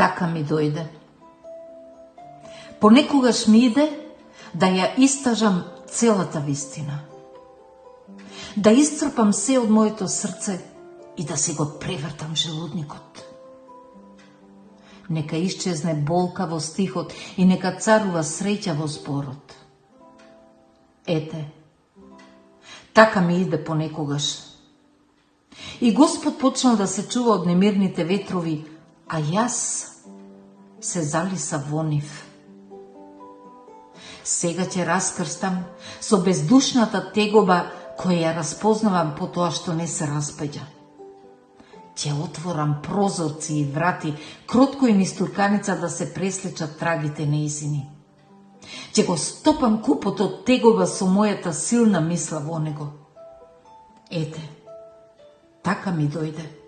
така ми дојде. Понекогаш ми иде да ја истажам целата вистина. Да исцрпам се од моето срце и да си го превртам желудникот. Нека исчезне болка во стихот и нека царува среќа во зборот. Ете, така ми иде понекогаш. И Господ почнал да се чува од немирните ветрови, а јас се залиса во нив. Сега ќе раскрстам со бездушната тегоба која ја распознавам по тоа што не се распеѓа. Ќе отворам прозорци и врати, кротко и низ турканица да се пресличат трагите неизини. Ќе го стопам купот од тегоба со мојата силна мисла во него. Ете, така ми дојде.